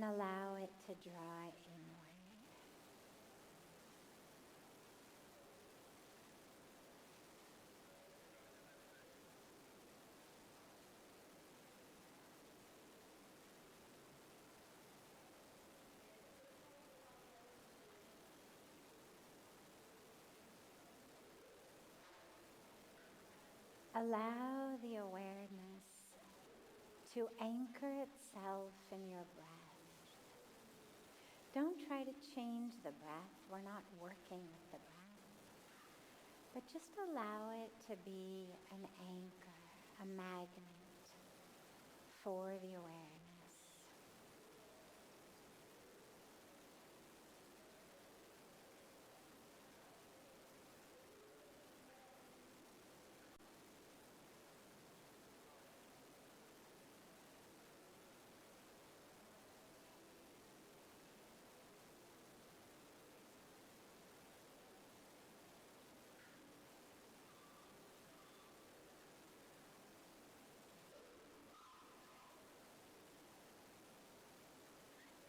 and allow it to draw inward. Allow the awareness to anchor itself in your breath. Don't try to change the breath. We're not working with the breath. But just allow it to be an anchor, a magnet for the awareness.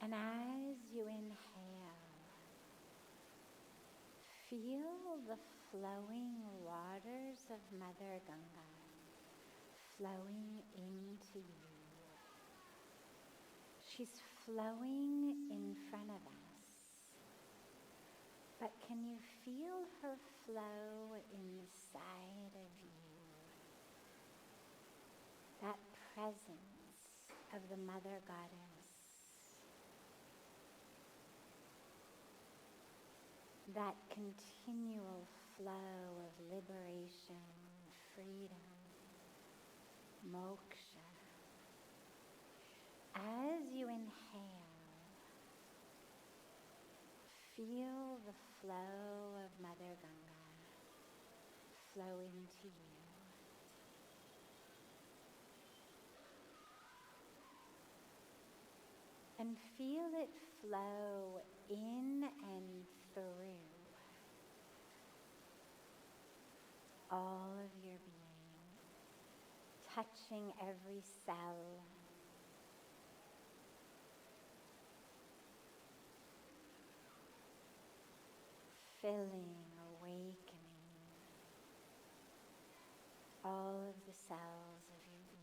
And as you inhale, feel the flowing waters of Mother Ganga flowing into you. She's flowing in front of us. But can you feel her flow inside of you? That presence of the Mother Goddess. That continual flow of liberation, freedom, moksha. As you inhale, feel the flow of Mother Ganga flow into you. And feel it flow in and through all of your being, touching every cell, filling, awakening all of the cells of your being.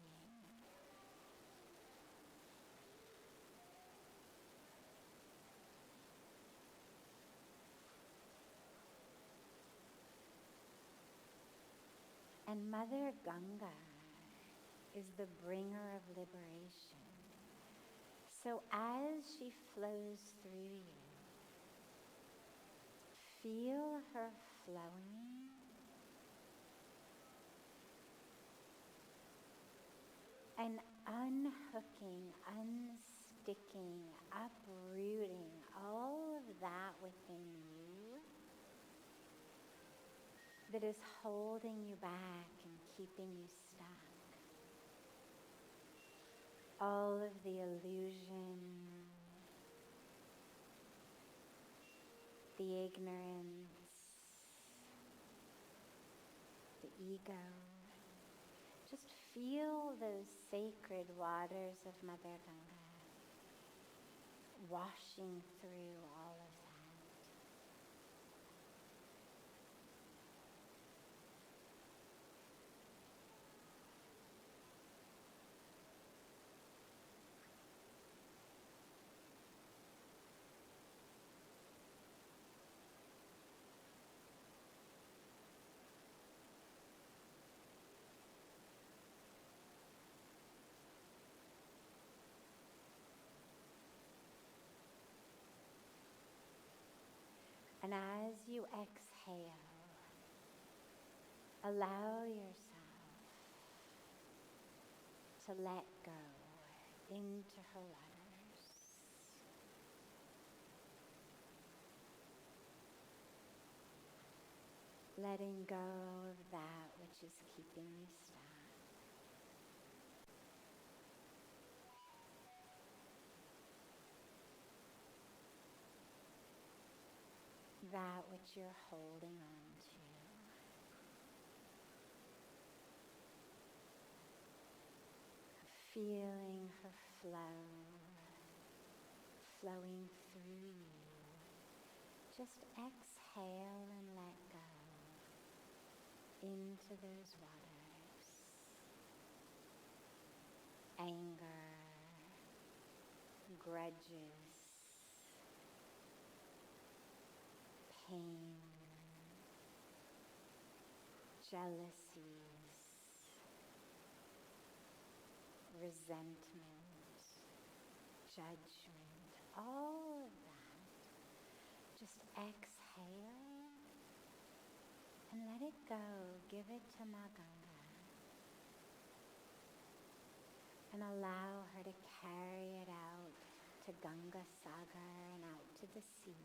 And Mother Ganga is the bringer of liberation. So as she flows through you, feel her flowing and unhooking, unsticking, uprooting all of that within you that is holding you back and keeping you stuck. All of the illusion, the ignorance, the ego. Just feel those sacred waters of Mother Ganga washing through all of that. And as you exhale, allow yourself to let go into her waters. Letting go of that which is keeping you stuck. That which you're holding on to. Feeling her flow flowing through you. Just exhale and let go into those waters. Anger, grudges, pain, jealousies, resentment, judgment, all of that. Just exhale and let it go. Give it to Ma Ganga. And allow her to carry it out to Ganga Sagar and out to the sea.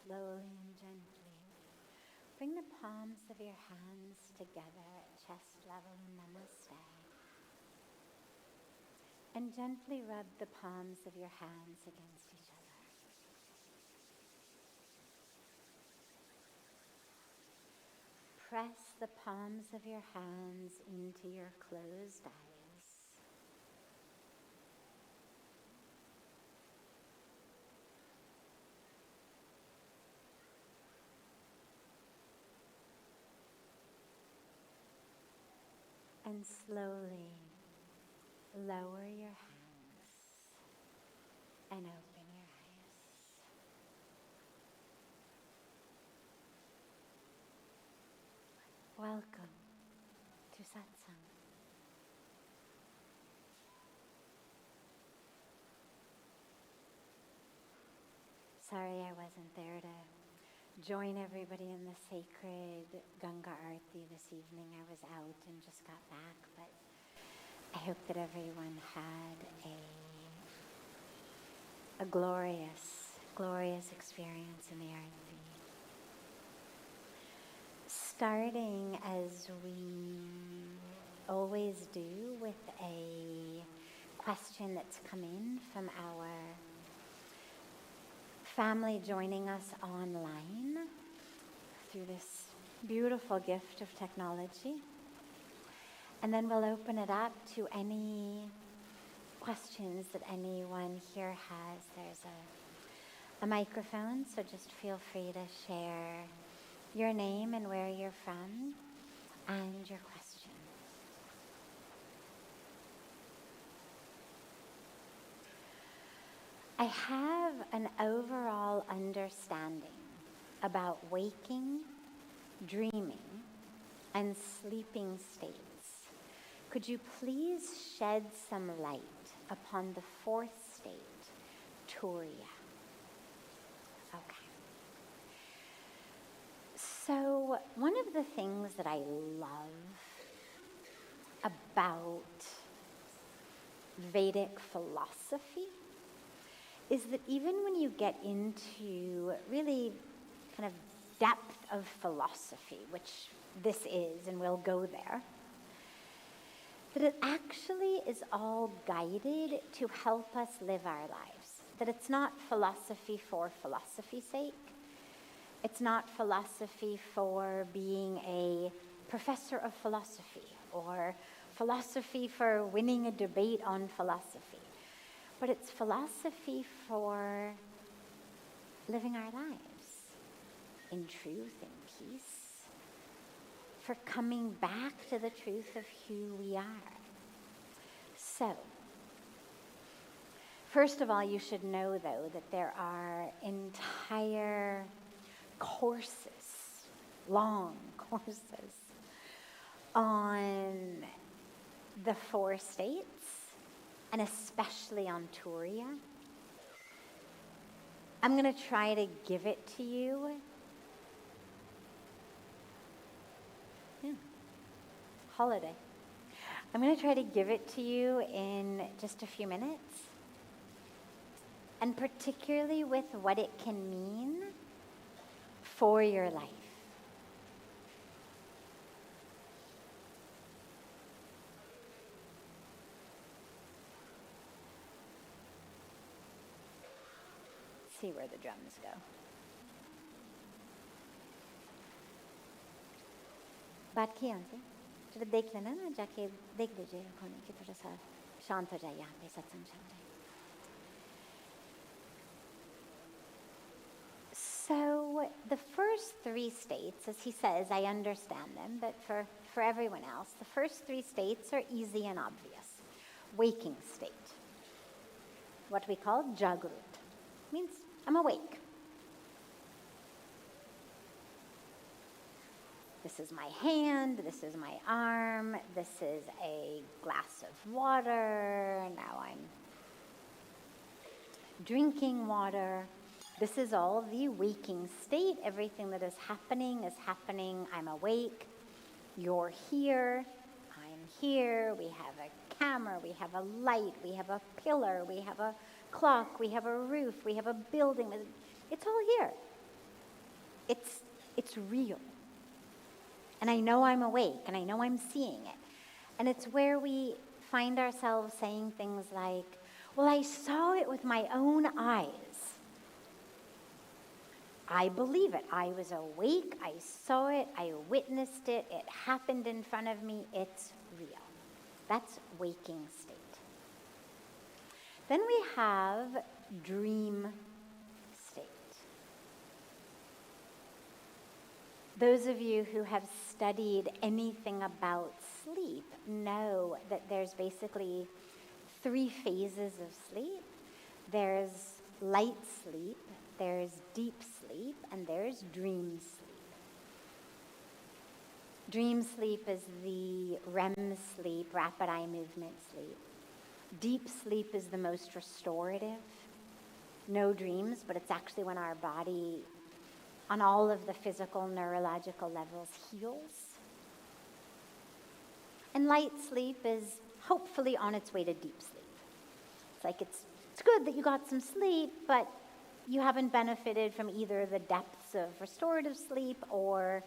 Slowly and gently, bring the palms of your hands together at chest level in Namaste. And gently rub the palms of your hands against each other. Press the palms of your hands into your closed eyes. And slowly lower your hands and open your eyes. Welcome to Satsang. Sorry I wasn't there to join everybody in the sacred Ganga Arti this evening. I was out and just got back, but I hope that everyone had a glorious experience in the Arti. Starting as we always do with a question that's come in from our family joining us online through this beautiful gift of technology. And then we'll open it up to any questions that anyone here has. There's a microphone, so just feel free to share your name and where you're from and your question. I have an overall understanding about waking, dreaming, and sleeping states. Could you please shed some light upon the fourth state, turiya? Okay. So one of the things that I love about Vedic philosophy is that even when you get into really kind of depth of philosophy, which this is, and we'll go there, that it actually is all guided to help us live our lives. That it's not philosophy for philosophy's sake. It's not philosophy for being a professor of philosophy or philosophy for winning a debate on philosophy. But it's philosophy for living our lives in truth and peace, for coming back to the truth of who we are. So, first of all, you should know, though, that there are entire courses, long courses, on the four states, and especially on turiya. I'm going to try to give it to you holiday. I'm going to try to give it to you in just a few minutes, and particularly with what it can mean for your life. See where the drums go. बात की हमसे जरा देख लेना ना, जाके देख लीजिए होने की, थोड़ा सा शांत हो जाए यहाँ पे, सत्संग चल रहा है. So the first three states, as he says, I understand them, but for everyone else, the first three states are easy and obvious. Waking state, what we call jagrut, means I'm awake. This is my hand, this is my arm, this is a glass of water, now I'm drinking water. This is all the waking state. Everything that is happening, I'm awake. You're here, I'm here. We have a camera, we have a light, we have a pillar, we have a clock, we have a roof, we have a building. It's all here. It's real. And I know I'm awake, and I know I'm seeing it. And it's where we find ourselves saying things like, well, I saw it with my own eyes. I believe it. I was awake, I saw it, I witnessed it, it happened in front of me, it's real. That's waking state. Then we have dream state. Those of you who have studied anything about sleep know that there's basically three phases of sleep. There's light sleep, there's deep sleep, and there's dream sleep. Dream sleep is the REM sleep, rapid eye movement sleep. Deep sleep is the most restorative. No dreams, but it's actually when our body, on all of the physical, neurological levels, heals. And light sleep is hopefully on its way to deep sleep. It's like it's good that you got some sleep, but you haven't benefited from either the depths of restorative sleep or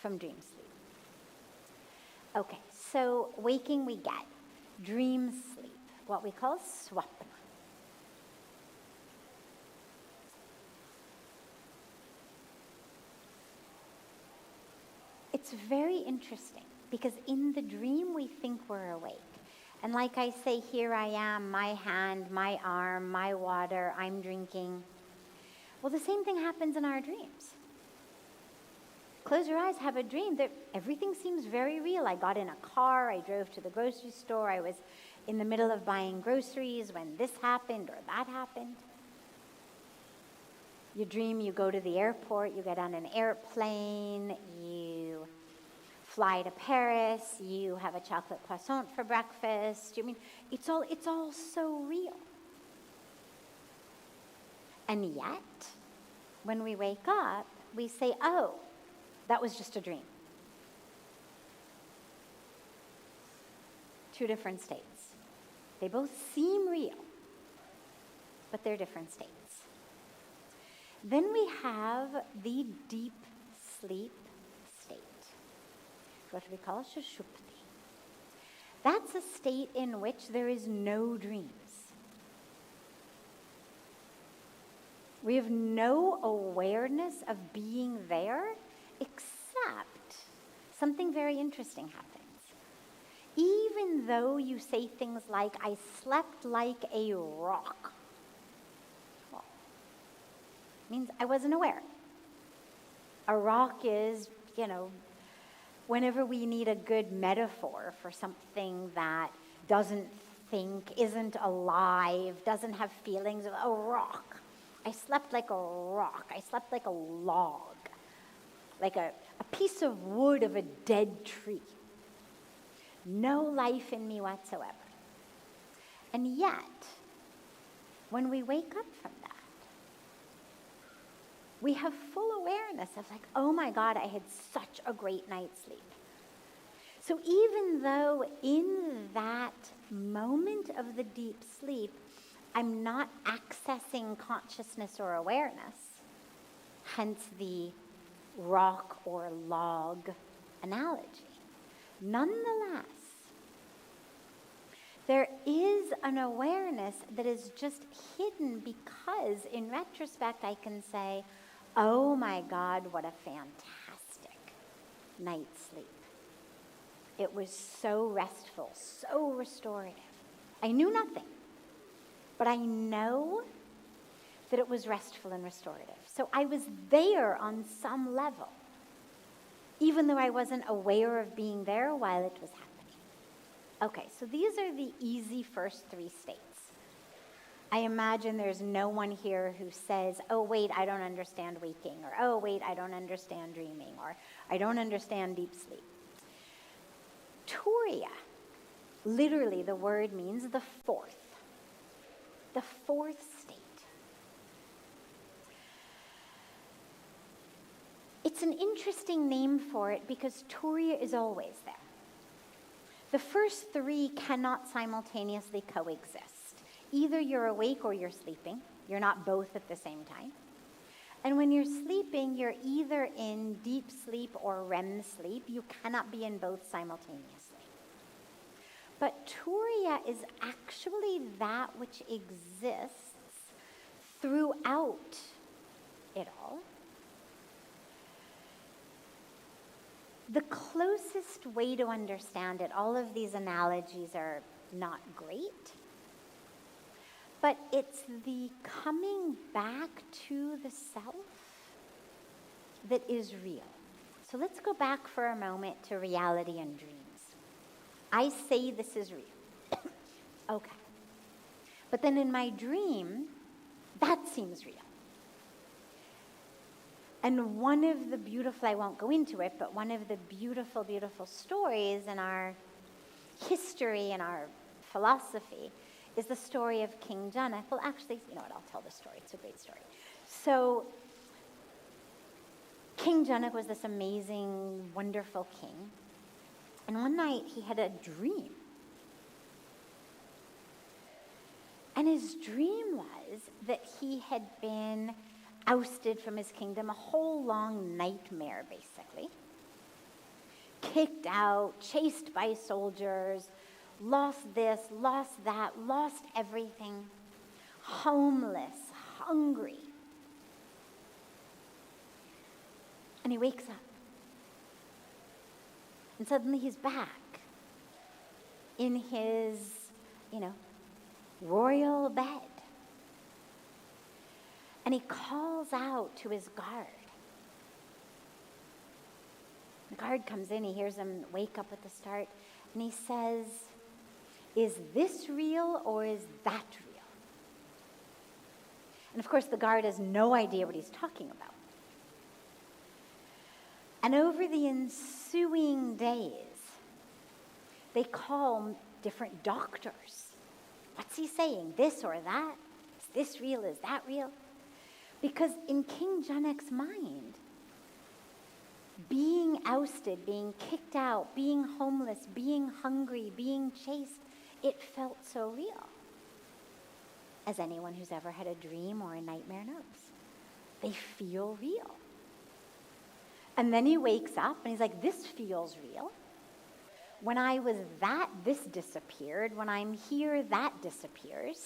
from dream sleep. Okay, so waking we get. Dream sleep, what we call swapna. It's very interesting because in the dream we think we're awake. And like I say, here I am, my hand, my arm, my water, I'm drinking. Well, the same thing happens in our dreams. Close your eyes, have a dream. Everything seems very real. I got in a car, I drove to the grocery store, I was in the middle of buying groceries when this happened or that happened. You dream, you go to the airport, you get on an airplane, you fly to Paris, you have a chocolate croissant for breakfast. I mean, it's all so real. And yet, when we wake up, we say, oh, that was just a dream. Two different states. They both seem real, but they're different states. Then we have the deep sleep state, what we call sushupti. That's a state in which there is no dreams. We have no awareness of being there, except something very interesting happens. Even though you say things like, I slept like a rock, well, means I wasn't aware. A rock is, whenever we need a good metaphor for something that doesn't think, isn't alive, doesn't have feelings, a rock. I slept like a rock. I slept like a log, like a piece of wood of a dead tree. No life in me whatsoever. And yet, when we wake up from that, we have full awareness of like, oh my God, I had such a great night's sleep. So even though in that moment of the deep sleep, I'm not accessing consciousness or awareness, hence the rock or log analogy, nonetheless, there is an awareness that is just hidden because in retrospect I can say, oh my God, what a fantastic night's sleep. It was so restful, so restorative. I knew nothing, but I know that it was restful and restorative. So I was there on some level, even though I wasn't aware of being there while it was happening. Okay, so these are the easy first three states. I imagine there's no one here who says, oh, wait, I don't understand waking, or oh, wait, I don't understand dreaming, or I don't understand deep sleep. Turiya, literally the word means the fourth state. It's an interesting name for it because turiya is always there. The first three cannot simultaneously coexist. Either you're awake or you're sleeping. You're not both at the same time. And when you're sleeping, you're either in deep sleep or REM sleep. You cannot be in both simultaneously. But turiya is actually that which exists throughout it all. The closest way to understand it, all of these analogies are not great, but it's the coming back to the self that is real. So let's go back for a moment to reality and dreams. I say this is real. Okay. But then in my dream, that seems real. And one of the beautiful, I won't go into it, but one of the beautiful, beautiful stories in our history and our philosophy is the story of King Janak. Well, actually, you know what, I'll tell the story. It's a great story. So King Janak was this amazing, wonderful king. And one night he had a dream. And his dream was that he had been ousted from his kingdom, a whole long nightmare, basically. Kicked out, chased by soldiers, lost this, lost that, lost everything, homeless, hungry. And he wakes up. And suddenly he's back in his, royal bed. And he calls out to his guard. The guard comes in, he hears him wake up at the start, and he says, is this real or is that real? And of course the guard has no idea what he's talking about. And over the ensuing days, they call different doctors. What's he saying? This or that? Is this real? Is that real? Because in King Janak's mind, being ousted, being kicked out, being homeless, being hungry, being chased, it felt so real. As anyone who's ever had a dream or a nightmare knows. They feel real. And then he wakes up and he's like, this feels real. When I was that, this disappeared. When I'm here, that disappears.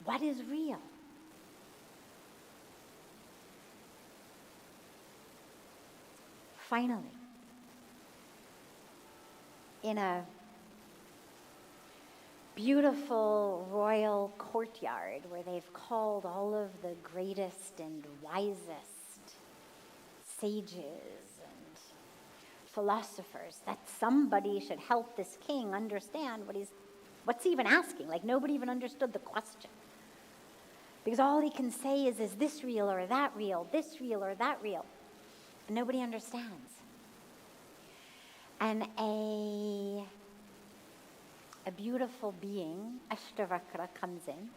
What is real? Finally, in a beautiful royal courtyard where they've called all of the greatest and wisest sages and philosophers, that somebody should help this king understand what's he even asking? Like nobody even understood the question. Because all he can say is this real or that real, this real or that real? And nobody understands. And a beautiful being, Ashtavakra, comes in.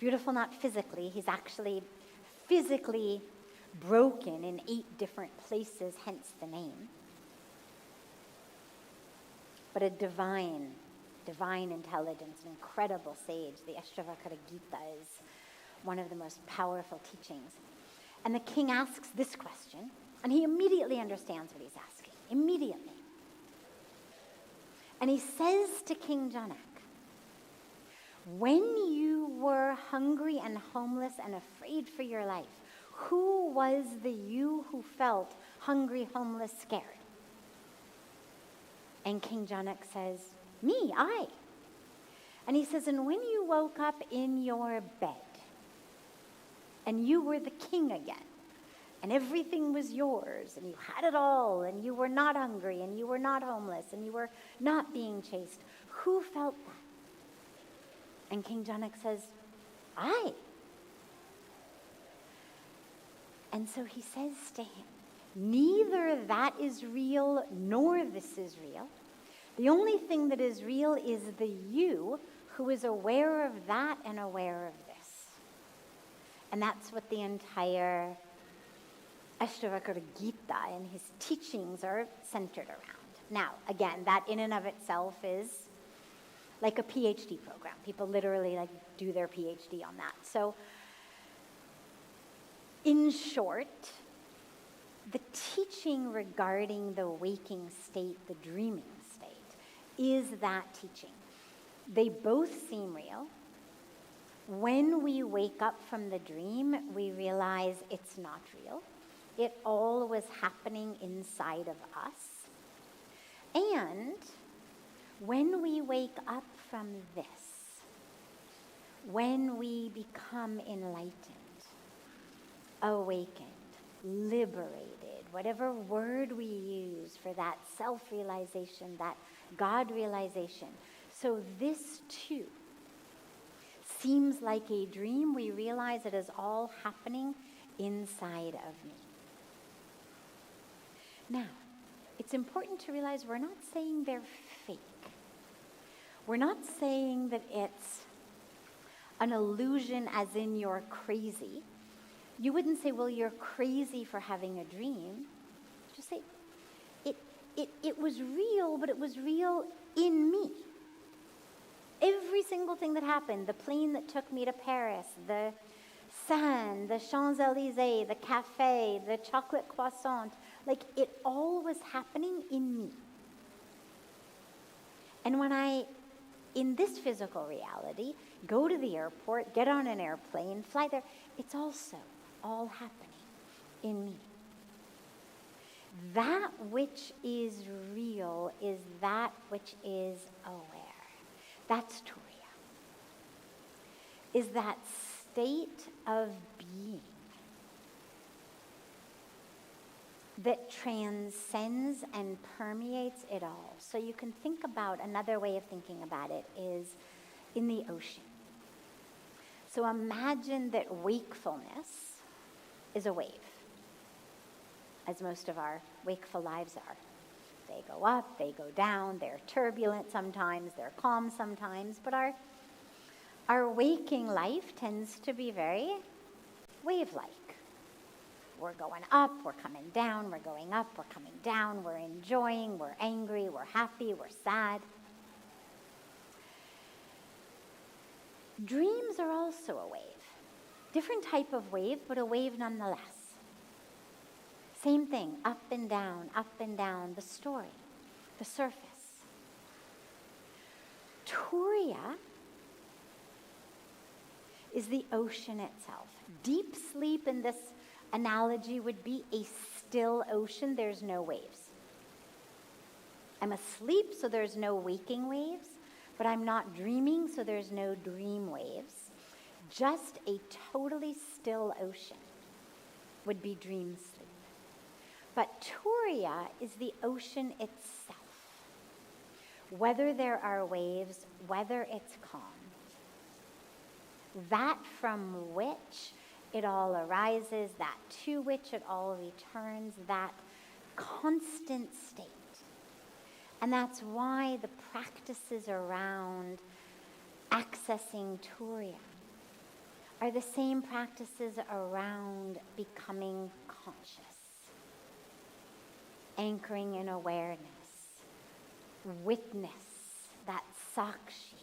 Beautiful not physically, he's actually physically broken in 8 different places, hence the name. but a divine intelligence, an incredible sage. The Ashtavakra Gita is one of the most powerful teachings. And the king asks this question, and he immediately understands what he's asking. Immediately. And he says to King Janak, when you were hungry and homeless and afraid for your life, who was the you who felt hungry, homeless, scared? And King Janak says, me, I. And he says, and when you woke up in your bed, and you were the king again, and everything was yours, and you had it all, and you were not hungry, and you were not homeless, and you were not being chased, who felt that? And King Janak says, I. And so he says to him, neither that is real nor this is real. The only thing that is real is the you who is aware of that and aware of this. And that's what the entire Ashtavakra Gita and his teachings are centered around. Now, again, that in and of itself is like a PhD program. People literally do their PhD on that. So, in short, the teaching regarding the waking state, the dreaming state, is that teaching. They both seem real. When we wake up from the dream, we realize it's not real. It all was happening inside of us. And when we wake up from this, when we become enlightened, awakened, liberated, whatever word we use for that self-realization, that God realization. So this too seems like a dream. We realize it is all happening inside of me. Now, it's important to realize we're not saying they're fake. We're not saying that it's an illusion as in you're crazy. You wouldn't say, well, you're crazy for having a dream. Just say, it was real, but it was real in me. Every single thing that happened, the plane that took me to Paris, the sand, the Champs-Élysées, the cafe, the chocolate croissant, it all was happening in me. And when I, in this physical reality, go to the airport, get on an airplane, fly there, it's also all happening in me. That which is real is that which is aware. That's turiya. Is that state of being that transcends and permeates it all. So you can think about, another way of thinking about it is in the ocean. So imagine that wakefulness is a wave, as most of our wakeful lives are. They go up, they go down, they're turbulent sometimes, they're calm sometimes, but our waking life tends to be very wave-like. We're going up, we're coming down, we're going up, we're coming down, we're enjoying, we're angry, we're happy, we're sad. Dreams are also a wave. Different type of wave, but a wave nonetheless. Same thing, up and down, the story, the surface. Turiya is the ocean itself. Deep sleep in this analogy would be a still ocean. There's no waves. I'm asleep, so there's no waking waves, but I'm not dreaming, so there's no dream waves. Just a totally still ocean would be dream sleep. But turiya is the ocean itself. Whether there are waves, whether it's calm. That from which it all arises, that to which it all returns, that constant state. And that's why the practices around accessing turiya are the same practices around becoming conscious, anchoring in awareness, witness, that sakshi,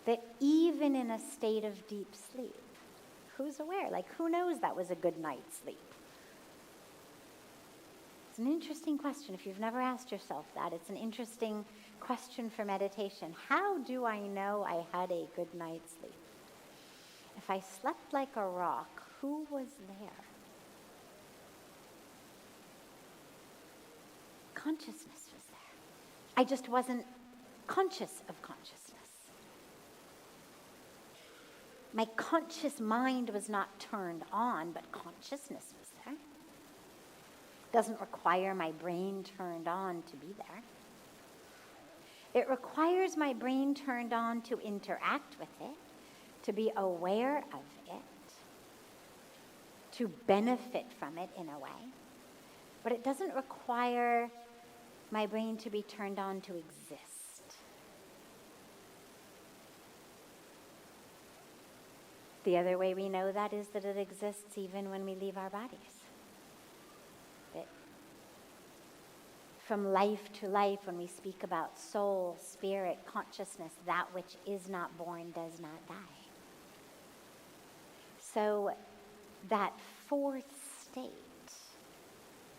that even in a state of deep sleep, who's aware? Like, who knows that was a good night's sleep? It's an interesting question. If you've never asked yourself that, it's an interesting question for meditation. How do I know I had a good night's sleep? If I slept like a rock, who was there? Consciousness was there. I just wasn't conscious of consciousness. My conscious mind was not turned on, but consciousness was there. Doesn't require my brain turned on to be there. It requires my brain turned on to interact with it, to be aware of it, to benefit from it in a way. But it doesn't require my brain to be turned on to exist. The other way we know that is that it exists even when we leave our bodies. That from life to life, when we speak about soul, spirit, consciousness, that which is not born does not die. So that fourth state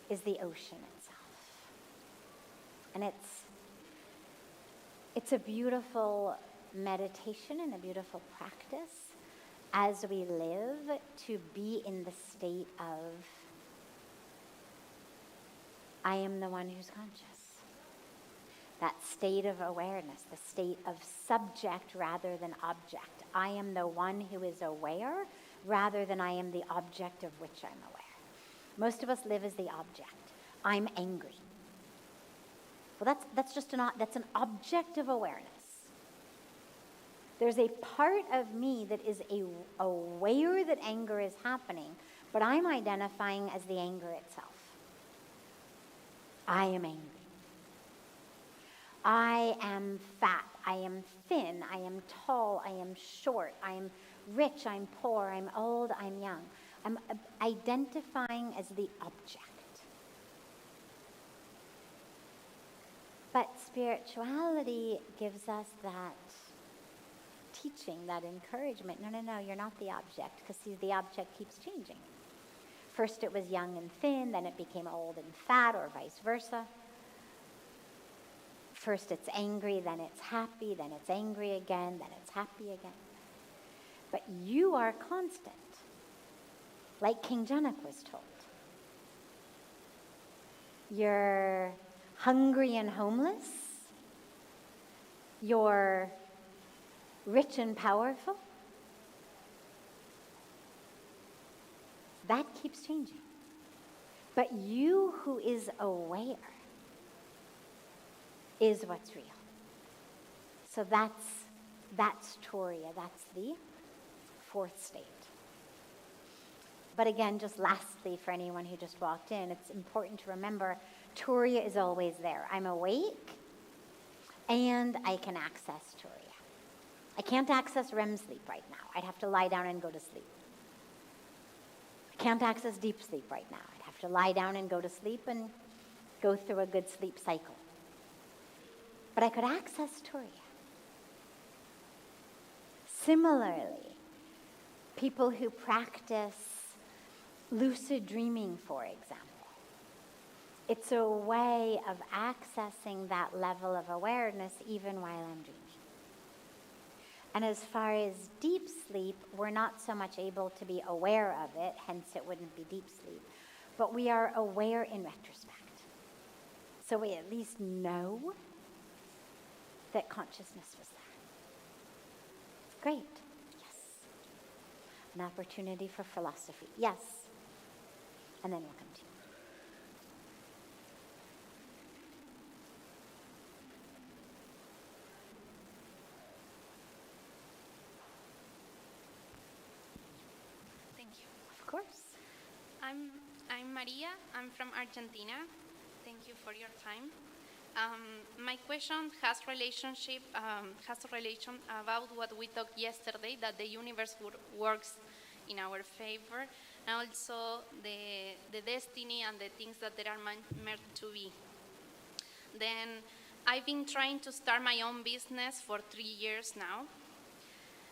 is the ocean itself. And it's a beautiful meditation and a beautiful practice as we live to be in the state of, I am the one who's conscious. That state of awareness, the state of subject rather than object. I am the one who is aware rather than I am the object of which I'm aware. Most of us live as the object. I'm angry. Well, that's an object of awareness. There's a part of me that is aware that anger is happening, but I'm identifying as the anger itself. I am angry. I am fat. I am thin. I am tall. I am short. I am rich. I'm poor. I'm old. I'm young. I'm identifying as the object. But spirituality gives us that teaching, that encouragement. No, you're not the object, because see, the object keeps changing. First it was young and thin, then it became old and fat, or vice versa. First it's angry, then it's happy, then it's angry again, then it's happy again. But you are constant, like King Janak was told. You're hungry and homeless. You're rich and powerful. That keeps changing. But you who is aware is what's real. So that's turiya. That's the fourth state. But again, just lastly, for anyone who just walked in, it's important to remember turiya is always there. I'm awake and I can access turiya. I can't access REM sleep right now. I'd have to lie down and go to sleep. I can't access deep sleep right now. I'd have to lie down and go to sleep and go through a good sleep cycle. But I could access turiya. Similarly, people who practice lucid dreaming, for example, it's a way of accessing that level of awareness even while I'm dreaming. And as far as deep sleep, we're not so much able to be aware of it, hence it wouldn't be deep sleep. But we are aware in retrospect. So we at least know that consciousness was there. Great. Yes. An opportunity for philosophy. Yes. And then we'll come to you. Of course. I'm Maria. I'm from Argentina. Thank you for your time. My question has a relation about what we talked yesterday, that the universe works in our favor, and also the destiny and the things that they are meant to be. Then I've been trying to start my own business for 3 years now.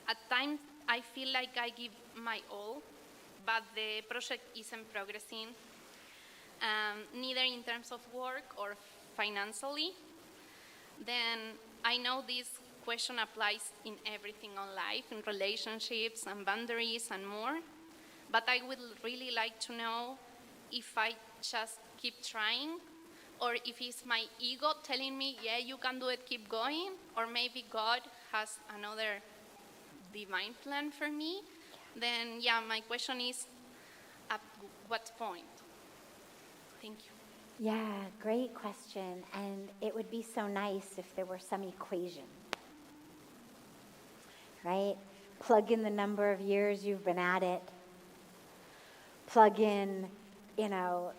At times, I feel like I give my all, but the project isn't progressing, neither in terms of work or financially. Then I know this question applies in everything on life, in relationships and boundaries and more, but I would really like to know if I just keep trying, or if it's my ego telling me, yeah, you can do it, keep going, or maybe God has another divine plan for me. Then, yeah, my question is, at what point? Thank you. Yeah, great question. And it would be so nice if there were some equation, right? Plug in the number of years you've been at it. Plug in,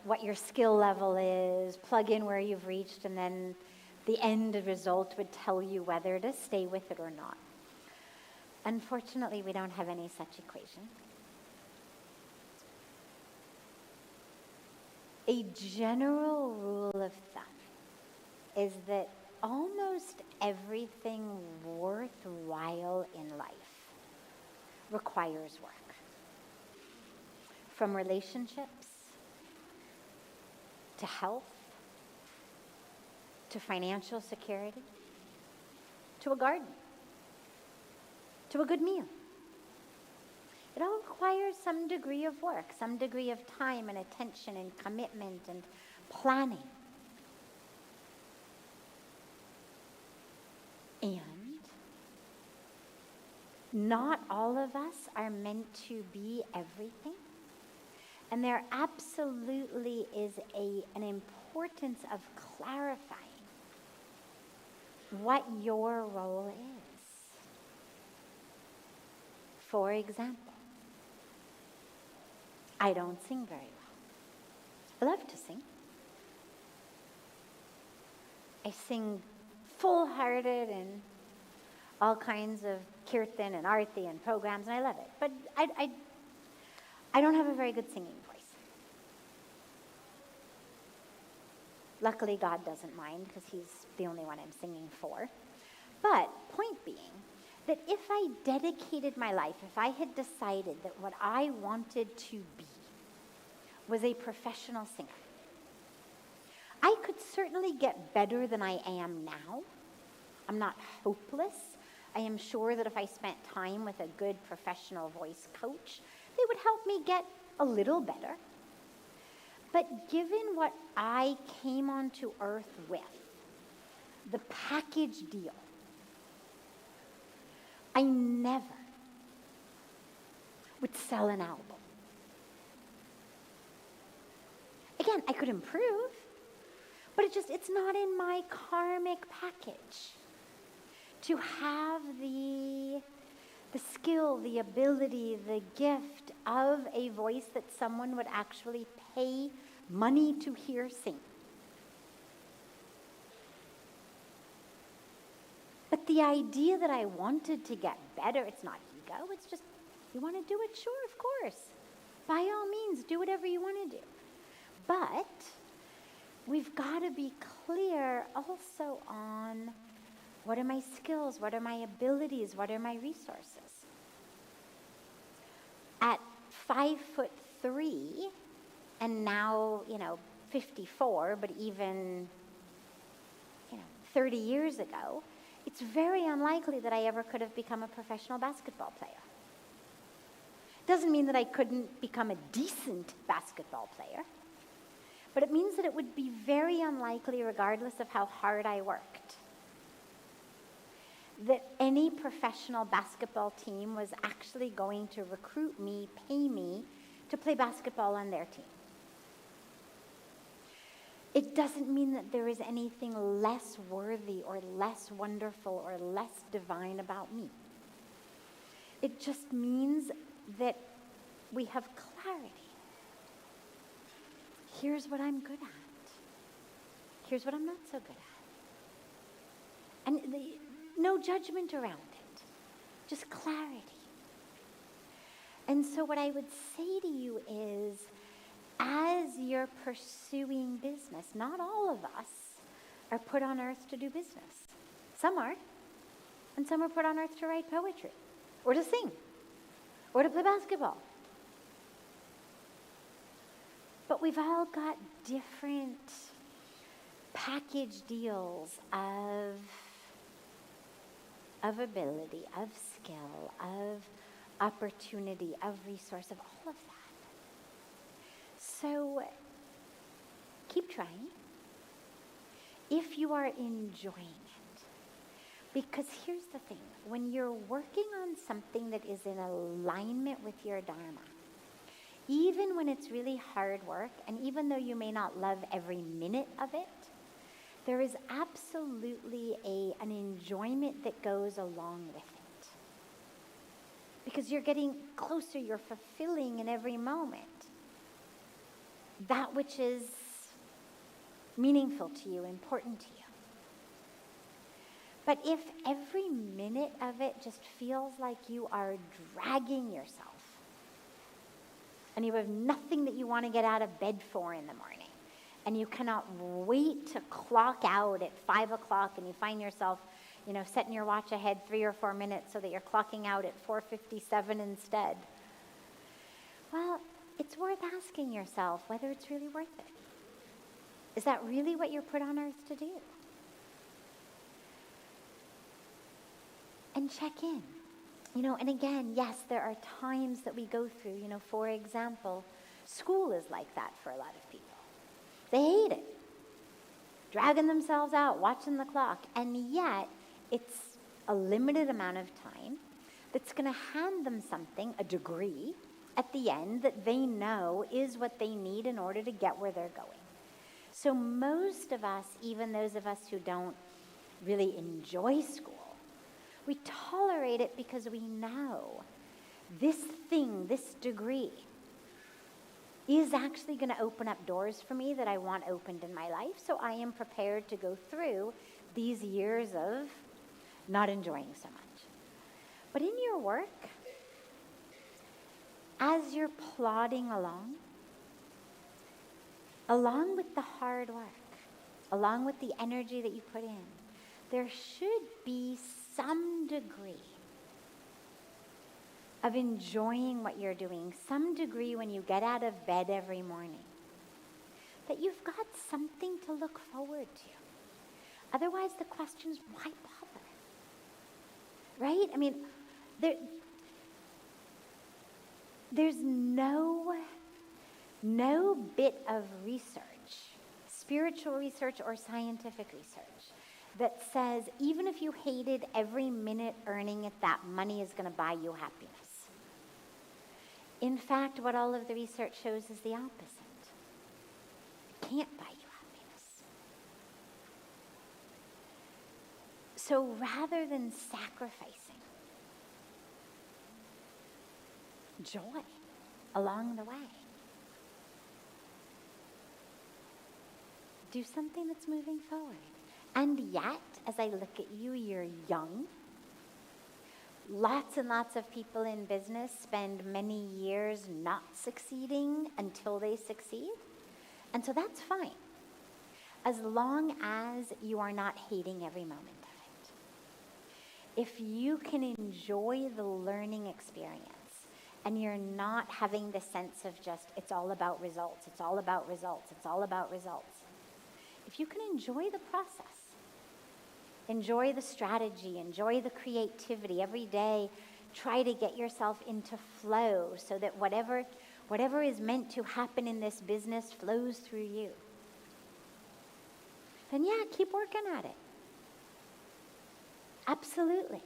what your skill level is. Plug in where you've reached, and then the end result would tell you whether to stay with it or not. Unfortunately, we don't have any such equation. A general rule of thumb is that almost everything worthwhile in life requires work. From relationships, to health, to financial security, to a garden, to a good meal. It all requires some degree of work, some degree of time and attention and commitment and planning. And not all of us are meant to be everything. And there absolutely is an importance of clarifying what your role is. For example, I don't sing very well. I love to sing. I sing full-hearted in all kinds of kirtan and arti and programs, and I love it. But I don't have a very good singing voice. Luckily, God doesn't mind, because he's the only one I'm singing for. But point being that if I dedicated my life, if I had decided that what I wanted to be was a professional singer, I could certainly get better than I am now. I'm not hopeless. I am sure that if I spent time with a good professional voice coach, they would help me get a little better. But given what I came onto earth with, the package deal, I never would sell an album. Again, I could improve, but it's not in my karmic package to have the skill, the ability, the gift of a voice that someone would actually pay money to hear sing. But the idea that I wanted to get better, it's not ego, it's just, you want to do it? Sure, of course. By all means, do whatever you want to do. But we've got to be clear also on what are my skills, what are my abilities, what are my resources. At 5'3", and now, 54, but even, 30 years ago, it's very unlikely that I ever could have become a professional basketball player. Doesn't mean that I couldn't become a decent basketball player, but it means that it would be very unlikely, regardless of how hard I worked, that any professional basketball team was actually going to recruit me, pay me to play basketball on their team. It doesn't mean that there is anything less worthy or less wonderful or less divine about me. It just means that we have clarity. Here's what I'm good at. Here's what I'm not so good at. And no judgment around it, just clarity. And so what I would say to you is, as you're pursuing business, not all of us are put on earth to do business. Some are. And some are put on earth to write poetry, or to sing, or to play basketball. But we've all got different package deals of ability, of skill, of opportunity, of resource, of all of that. So keep trying if you are enjoying it. Because here's the thing, when you're working on something that is in alignment with your Dharma, even when it's really hard work, and even though you may not love every minute of it, there is absolutely an enjoyment that goes along with it. Because you're getting closer, you're fulfilling in every moment that which is meaningful to you, important to you. But if every minute of it just feels like you are dragging yourself, and you have nothing that you want to get out of bed for in the morning, and you cannot wait to clock out at 5 o'clock, and you find yourself, setting your watch ahead 3 or 4 minutes so that you're clocking out at 4:57 instead. Well, it's worth asking yourself whether it's really worth it. Is that really what you're put on earth to do? And check in. And again, yes, there are times that we go through, for example, school is like that for a lot of people. They hate it. Dragging themselves out, watching the clock. And yet, it's a limited amount of time that's going to hand them something, a degree, at the end that they know is what they need in order to get where they're going. So most of us, even those of us who don't really enjoy school, we tolerate it because we know this thing, this degree, is actually going to open up doors for me that I want opened in my life. So I am prepared to go through these years of not enjoying so much. But in your work, as you're plodding along with the hard work, along with the energy that you put in, there should be some degree of enjoying what you're doing, some degree when you get out of bed every morning, that you've got something to look forward to. Otherwise, the question is, why bother? Right? I mean, there's no bit of research, spiritual research or scientific research, that says even if you hated every minute earning it, that money is going to buy you happiness. In fact, what all of the research shows is the opposite. It can't buy you happiness. So rather than sacrificing joy along the way, do something that's moving forward. And yet, as I look at you, you're young. Lots and lots of people in business spend many years not succeeding until they succeed. And so that's fine, as long as you are not hating every moment of it. If you can enjoy the learning experience, and you're not having the sense of just, it's all about results, it's all about results, it's all about results. If you can enjoy the process, enjoy the strategy, enjoy the creativity every day, try to get yourself into flow so that whatever is meant to happen in this business flows through you. Then yeah, keep working at it. Absolutely.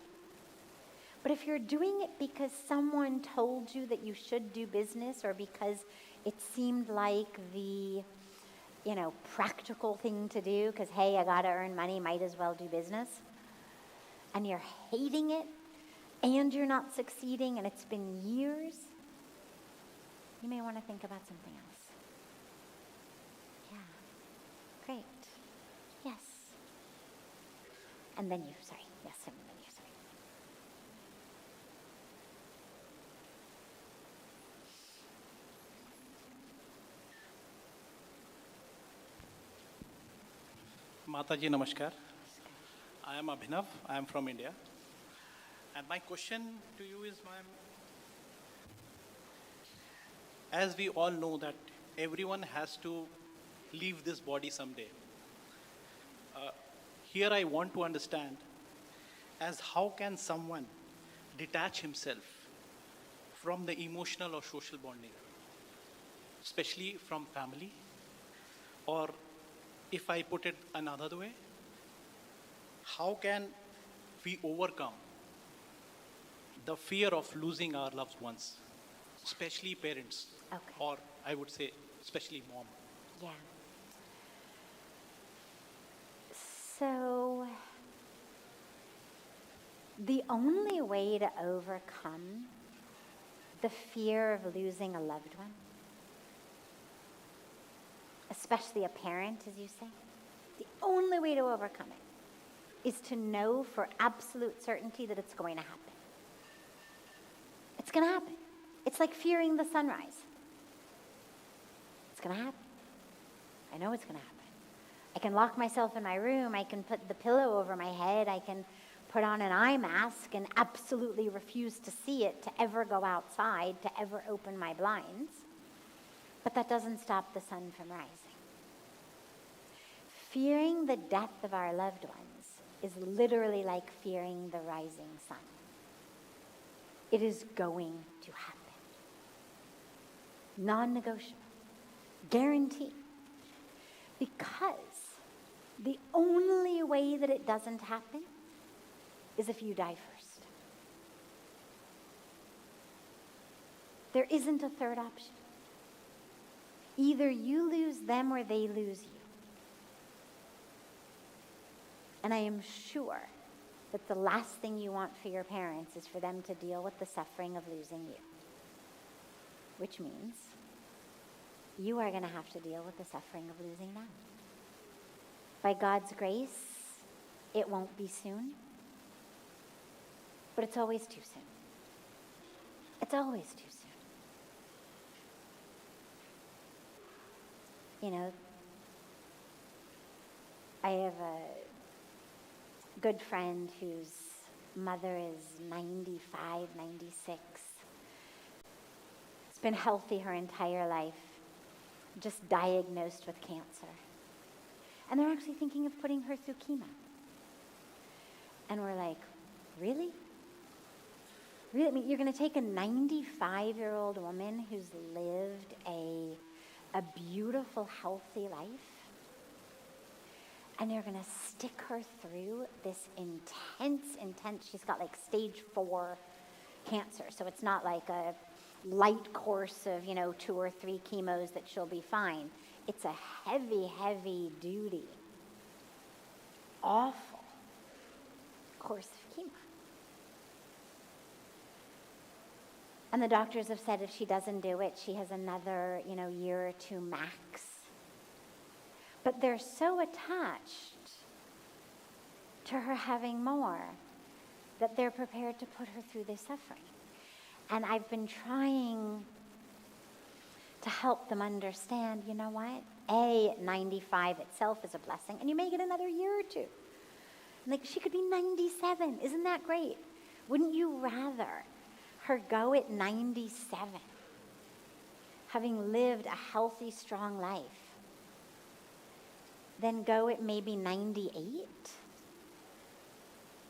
But if you're doing it because someone told you that you should do business, or because it seemed like the practical thing to do, because, hey, I got to earn money, might as well do business, and you're hating it, and you're not succeeding, and it's been years, you may want to think about something else. Yeah. Great. Yes. And then you, sorry. Yes, and then you, sorry. Mataji, namaskar. I am Abhinav. I am from India. And my question to you is, ma'am, as we all know that everyone has to leave this body someday, here I want to understand as how can someone detach himself from the emotional or social bonding, especially from family, or if I put it another way, how can we overcome the fear of losing our loved ones, especially parents, Okay. or I would say especially mom? Yeah. So, the only way to overcome the fear of losing a loved one, especially a parent, as you say, the only way to overcome it is to know for absolute certainty that it's going to happen. It's going to happen. It's like fearing the sunrise. It's going to happen. I know it's going to happen. I can lock myself in my room. I can put the pillow over my head. I can put on an eye mask and absolutely refuse to see it, to ever go outside, to ever open my blinds. But that doesn't stop the sun from rising. Fearing the death of our loved ones is literally like fearing the rising sun. It is going to happen. Non-negotiable. Guaranteed. Because the only way that it doesn't happen is if you die first. There isn't a third option. Either you lose them or they lose you. And I am sure that the last thing you want for your parents is for them to deal with the suffering of losing you. Which means you are going to have to deal with the suffering of losing them. By God's grace, it won't be soon. But it's always too soon. It's always too soon. You know, I have a good friend whose mother is 95, 96. Has been healthy her entire life, just diagnosed with cancer. And they're actually thinking of putting her through chemo. And we're like, really? Really? I mean, you're going to take a 95-year-old woman who's lived a beautiful, healthy life, and you're going to stick her through this intense, she's got like stage 4 cancer. So it's not like a light course of, 2 or 3 chemos that she'll be fine. It's a heavy, heavy duty, awful course of chemo. And the doctors have said if she doesn't do it, she has another, year or 2 max. But they're so attached to her having more that they're prepared to put her through this suffering. And I've been trying to help them understand, you know what? 95 itself is a blessing, and you may get another year or 2. Like, she could be 97. Isn't that great? Wouldn't you rather her go at 97, having lived a healthy, strong life, than go at maybe 98,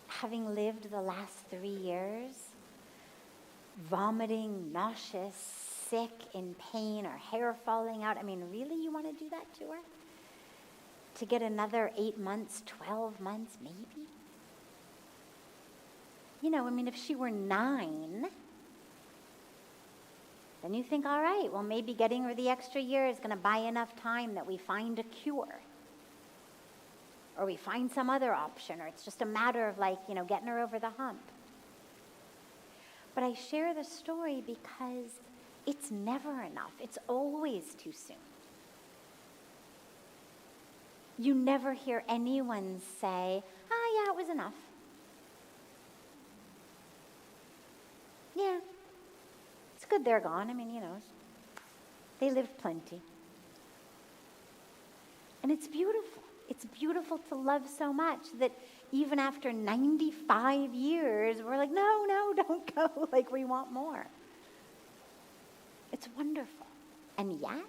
having lived the last 3 years, vomiting, nauseous, sick, in pain, or hair falling out? I mean, really, you want to do that to her? To get another 8 months, 12 months, maybe? If she were 9, then you think, all right, well, maybe getting her the extra year is going to buy enough time that we find a cure. Or we find some other option, or it's just a matter of getting her over the hump. But I share the story because it's never enough. It's always too soon. You never hear anyone say, yeah, it was enough. Yeah, it's good they're gone. They lived plenty. And it's beautiful. It's beautiful to love so much that even after 95 years, we're like, no, don't go. Like, we want more. It's wonderful. And yet,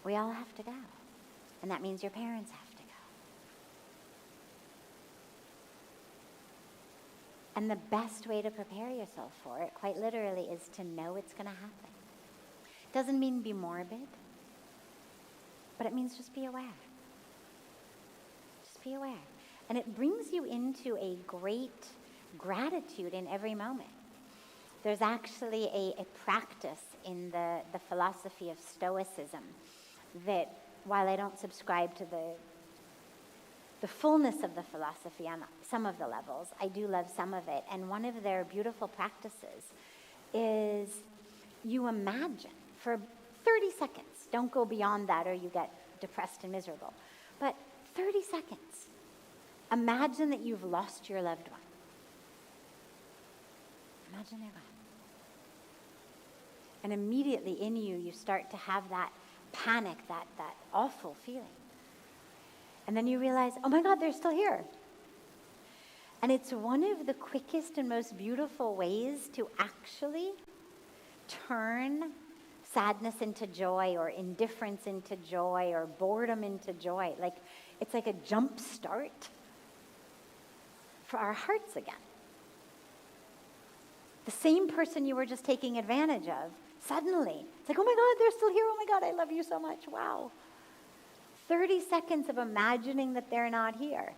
we all have to go. And that means your parents have to go. And the best way to prepare yourself for it, quite literally, is to know it's going to happen. Doesn't mean be morbid, but it means just be aware. Just be aware. And it brings you into a great gratitude in every moment. There's actually a practice in the philosophy of Stoicism that, while I don't subscribe to the fullness of the philosophy on some of the levels, I do love some of it. And one of their beautiful practices is you imagine for 30 seconds, don't go beyond that or you get depressed and miserable, but 30 seconds, imagine that you've lost your loved one. Imagine they're gone. And immediately in you, you start to have that panic, that awful feeling. And then you realize, oh my God, they're still here. And it's one of the quickest and most beautiful ways to actually turn sadness into joy, or indifference into joy, or boredom into joy. Like, it's like a jump start for our hearts again. The same person you were just taking advantage of, suddenly, it's like, oh my God, they're still here. Oh my God, I love you so much. Wow. 30 seconds of imagining that they're not here.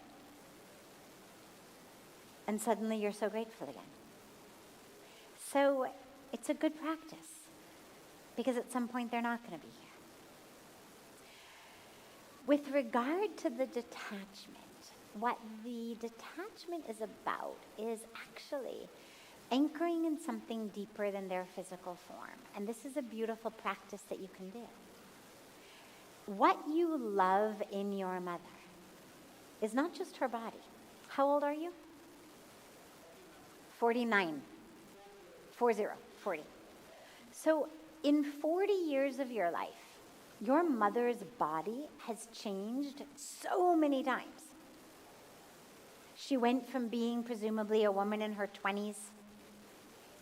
And suddenly you're so grateful again. So it's a good practice, because at some point they're not going to be here. With regard to the detachment, what the detachment is about is actually anchoring in something deeper than their physical form. And this is a beautiful practice that you can do. What you love in your mother is not just her body. How old are you? 49. 40. So in 40 years of your life, your mother's body has changed so many times. She went from being presumably a woman in her 20s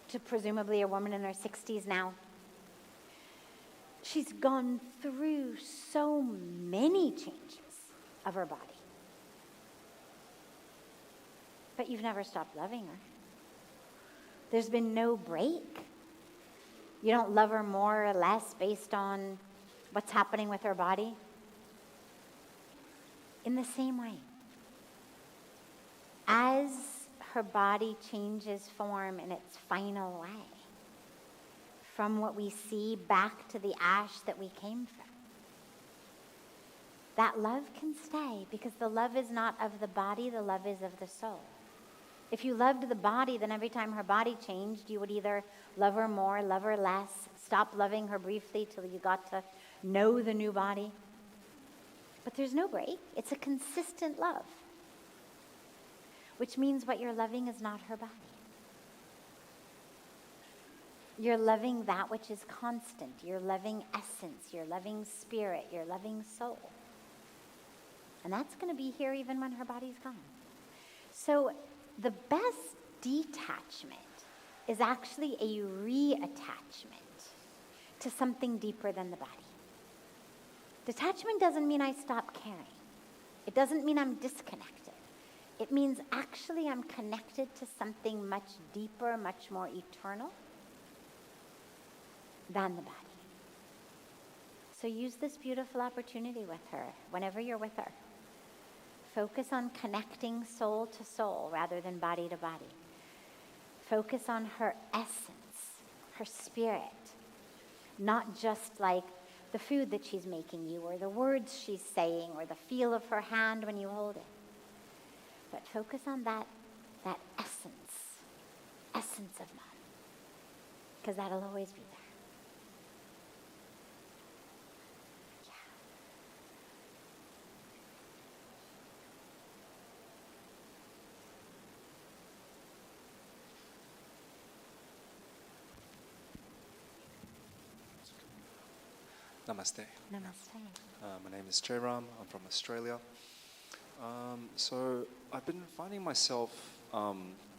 to presumably a woman in her 60s now. She's gone through so many changes of her body. But you've never stopped loving her. There's been no break. You don't love her more or less based on what's happening with her body. In the same way, as her body changes form in its final way, from what we see back to the ash that we came from, that love can stay, because the love is not of the body, the love is of the soul. If you loved the body, then every time her body changed, you would either love her more, love her less, stop loving her briefly till you got to know the new body. But there's no break. It's a consistent love, which means what you're loving is not her body. You're loving that which is constant. You're loving essence. You're loving spirit. You're loving soul. And that's going to be here even when her body's gone. So the best detachment is actually a reattachment to something deeper than the body. Detachment doesn't mean I stop caring. It doesn't mean I'm disconnected. It means actually I'm connected to something much deeper, much more eternal than the body. So use this beautiful opportunity with her whenever you're with her. Focus on connecting soul to soul rather than body to body. Focus on her essence, her spirit, not just like the food that she's making you or the words she's saying or the feel of her hand when you hold it. But focus on that essence of mom, because that'll always be there. Namaste. Namaste. My name is Jairam. I'm from Australia. So I've been finding myself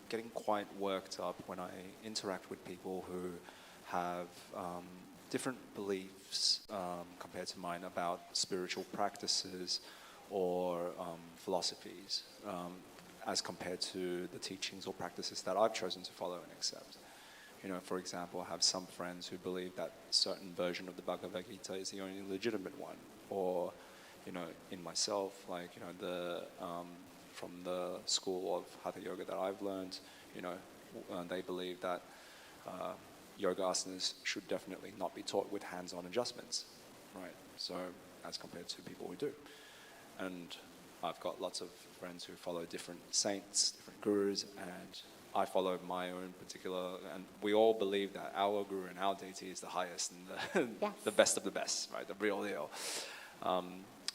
getting quite worked up when I interact with people who have different beliefs compared to mine about spiritual practices or philosophies as compared to the teachings or practices that I've chosen to follow and accept. You know, for example, I have some friends who believe that certain version of the Bhagavad Gita is the only legitimate one, or, you know, in myself, like, you know, from the school of Hatha Yoga that I've learned, you know, they believe that yoga asanas should definitely not be taught with hands-on adjustments, right? So, as compared to people who do. And I've got lots of friends who follow different saints, different gurus, and I follow my own particular, and we all believe that our guru and our deity is the highest and Yes. the best of the best, right? The real deal.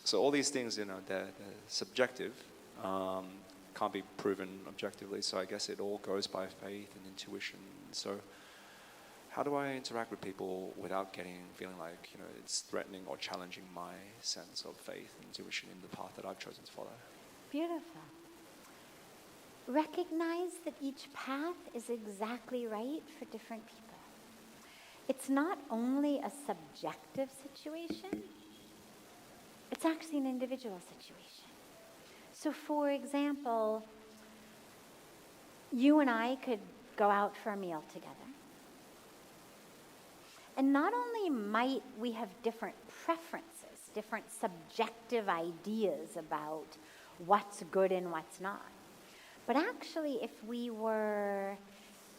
So all these things, you know, they're subjective, can't be proven objectively. So I guess it all goes by faith and intuition. So how do I interact with people without feeling like, you know, it's threatening or challenging my sense of faith and intuition in the path that I've chosen to follow? Beautiful. Recognize that each path is exactly right for different people. It's not only a subjective situation, it's actually an individual situation. So for example, you and I could go out for a meal together. And not only might we have different preferences, different subjective ideas about what's good and what's not, but actually if we were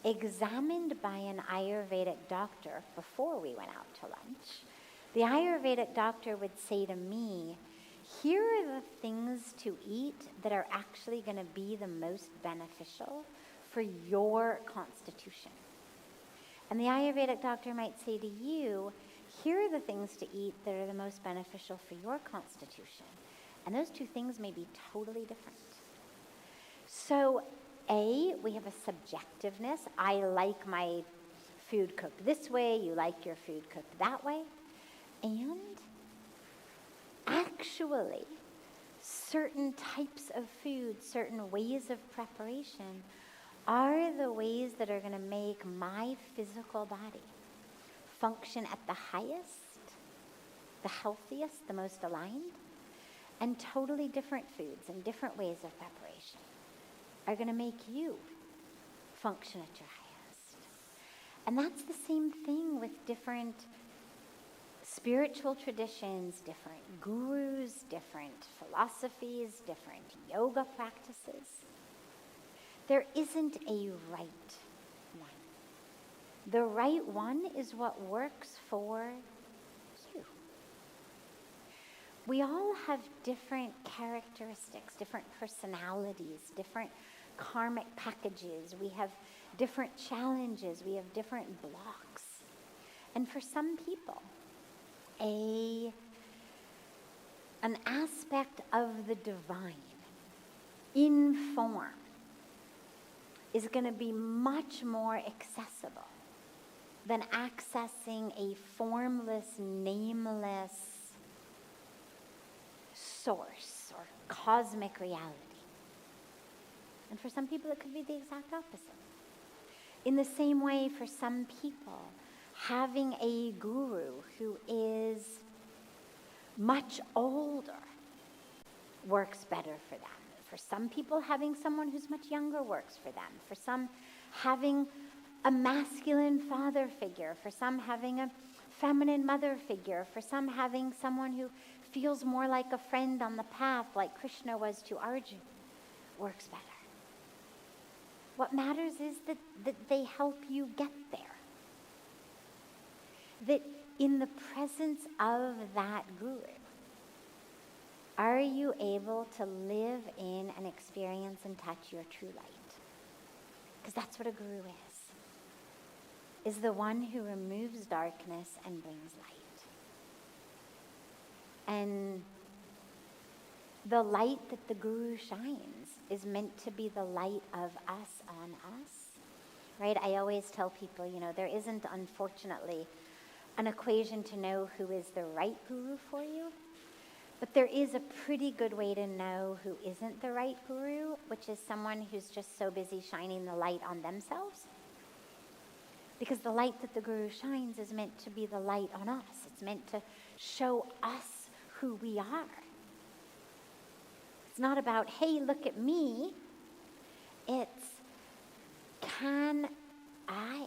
examined by an Ayurvedic doctor before we went out to lunch, the Ayurvedic doctor would say to me, here are the things to eat that are actually going to be the most beneficial for your constitution. And the Ayurvedic doctor might say to you, here are the things to eat that are the most beneficial for your constitution. And those two things may be totally different. So, A, we have a subjectiveness. I like my food cooked this way, you like your food cooked that way. And actually, certain types of food, certain ways of preparation are the ways that are going to make my physical body function at the highest, the healthiest, the most aligned. And totally different foods and different ways of preparation are going to make you function at your highest. And that's the same thing with different spiritual traditions, different gurus, different philosophies, different yoga practices. There isn't a right one. The right one is what works for you. We all have different characteristics, different personalities, different karmic packages. We have different challenges. We have different blocks. And for some people, an aspect of the divine in form is going to be much more accessible than accessing a formless, nameless source or cosmic reality. And for some people, it could be the exact opposite. In the same way, for some people, having a guru who is much older works better for them. For some people, having someone who's much younger works for them. For some, having a masculine father figure. For some, having a feminine mother figure. For some, having someone who feels more like a friend on the path, like Krishna was to Arjuna, works better. What matters is that they help you get there. That in the presence of that guru, are you able to live in and experience and touch your true light? Because that's what a guru is the one who removes darkness and brings light. And the light that the guru shines is meant to be the light of us on us, right? I always tell people, there isn't, unfortunately, an equation to know who is the right guru for you, but there is a pretty good way to know who isn't the right guru, which is someone who's just so busy shining the light on themselves. Because the light that the guru shines is meant to be the light on us. It's meant to show us who we are. It's not about, hey, look at me. It's, can I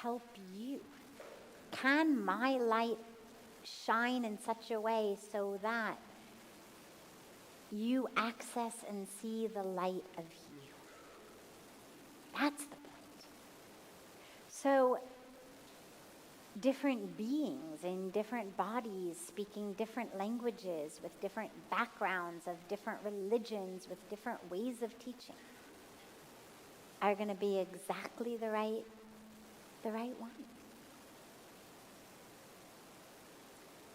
help you? Can my light shine in such a way so that you access and see the light of you? That's the point. So, different beings in different bodies, speaking different languages, with different backgrounds of different religions, with different ways of teaching, are going to be exactly the right one.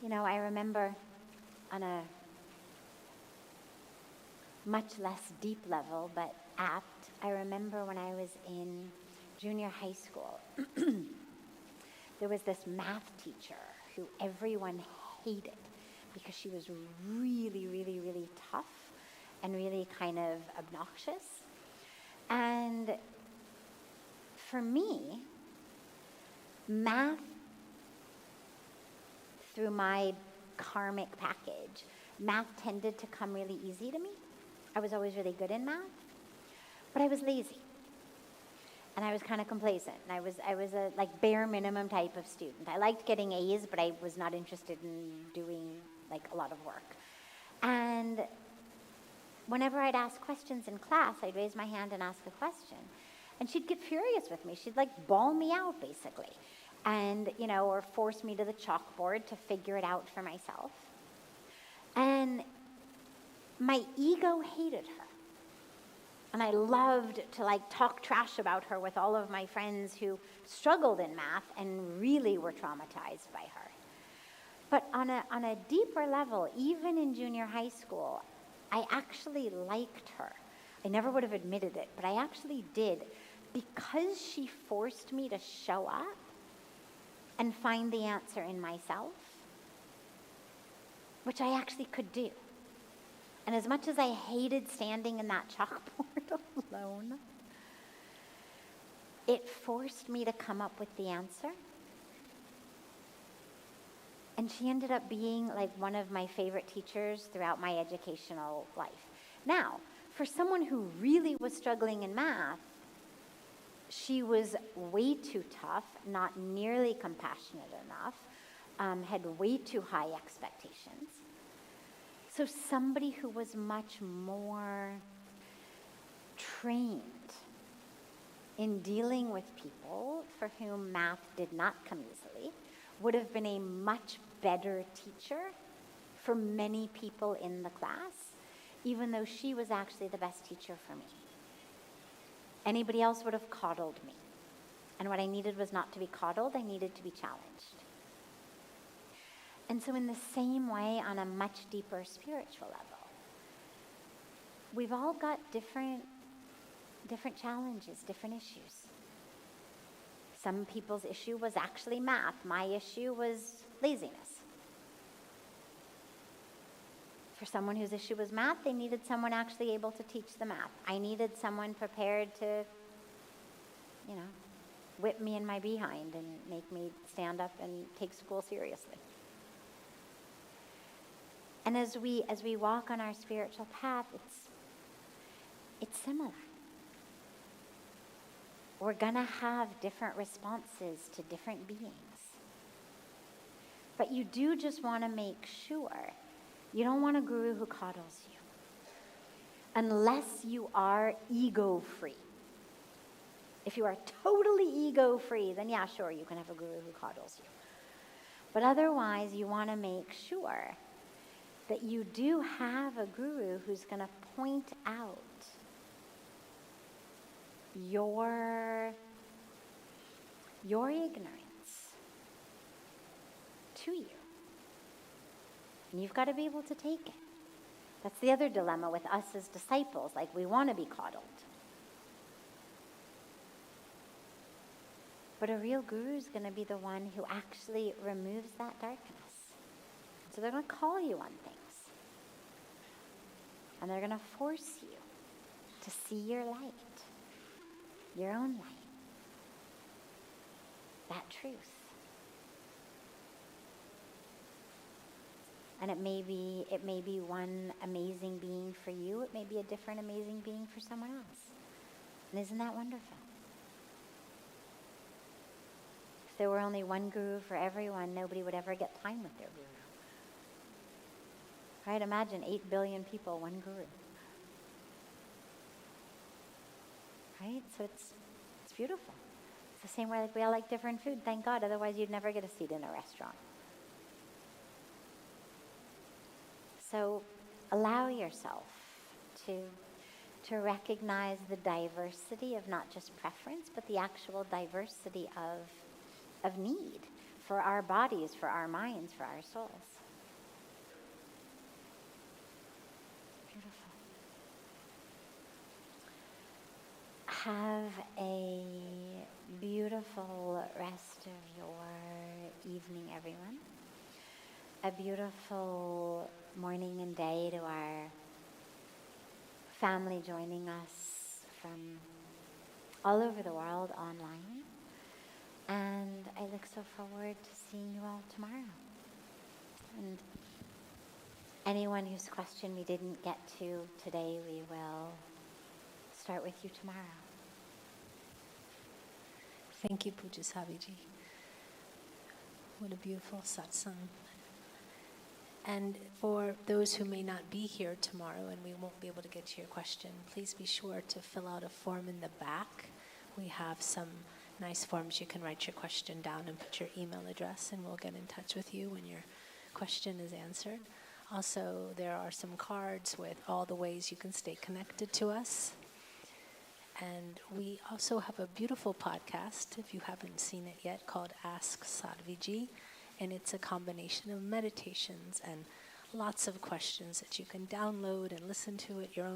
You know, I remember on a much less deep level, but apt, I remember when I was in junior high school, there was this math teacher who everyone hated because she was really, really, really tough and really kind of obnoxious. And for me, math, through my karmic package, math tended to come really easy to me. I was always really good in math, but I was lazy. And I was kind of complacent. And I was a like bare minimum type of student. I liked getting A's, but I was not interested in doing like a lot of work. And whenever I'd ask questions in class, I'd raise my hand and ask a question. And she'd get furious with me. She'd like bawl me out basically. And, you know, or force me to the chalkboard to figure it out for myself. And my ego hated her. And I loved to like talk trash about her with all of my friends who struggled in math and really were traumatized by her. But on a deeper level, even in junior high school, I actually liked her. I never would have admitted it, but I actually did, because she forced me to show up and find the answer in myself, which I actually could do. And as much as I hated standing in that chalkboard alone, it forced me to come up with the answer. And she ended up being like one of my favorite teachers throughout my educational life. Now, for someone who really was struggling in math, she was way too tough, not nearly compassionate enough, had way too high expectations. So somebody who was much more trained in dealing with people for whom math did not come easily would have been a much better teacher for many people in the class, even though she was actually the best teacher for me. Anybody else would have coddled me. And what I needed was not to be coddled, I needed to be challenged. And so in the same way, on a much deeper spiritual level, we've all got different challenges, different issues. Some people's issue was actually math. My issue was laziness. For someone whose issue was math, they needed someone actually able to teach the math. I needed someone prepared to, whip me in my behind and make me stand up and take school seriously. And as we walk on our spiritual path, it's similar. We're gonna have different responses to different beings. But you do just want to make sure you don't want a guru who coddles you. Unless you are ego-free. If you are totally ego-free, then yeah, sure, you can have a guru who coddles you. But otherwise, you want to make sure that you do have a guru who's going to point out your ignorance to you. And you've got to be able to take it. That's the other dilemma with us as disciples. Like, we want to be coddled. But a real guru is going to be the one who actually removes that darkness. So they're going to call you on things. And they're going to force you to see your light, your own light, that truth. And it may be one amazing being for you. It may be a different amazing being for someone else. And isn't that wonderful? If there were only one guru for everyone, nobody would ever get time with their guru. Right? Imagine 8 billion people, one guru. Right? So it's beautiful. It's the same way like we all like different food. Thank God, otherwise you'd never get a seat in a restaurant. So allow yourself to recognize the diversity of not just preference, but the actual diversity of need for our bodies, for our minds, for our souls. Beautiful. Have a beautiful rest of your evening, everyone. A beautiful morning and day to our family joining us from all over the world online. And I look so forward to seeing you all tomorrow. And anyone whose question we didn't get to today, we will start with you tomorrow. Thank you, Pujya Sadhviji. What a beautiful satsang. And for those who may not be here tomorrow and we won't be able to get to your question, please be sure to fill out a form in the back. We have some nice forms you can write your question down and put your email address, and we'll get in touch with you when your question is answered. Also, there are some cards with all the ways you can stay connected to us. And we also have a beautiful podcast, if you haven't seen it yet, called Ask Sadhviji. And it's a combination of meditations and lots of questions that you can download and listen to at your own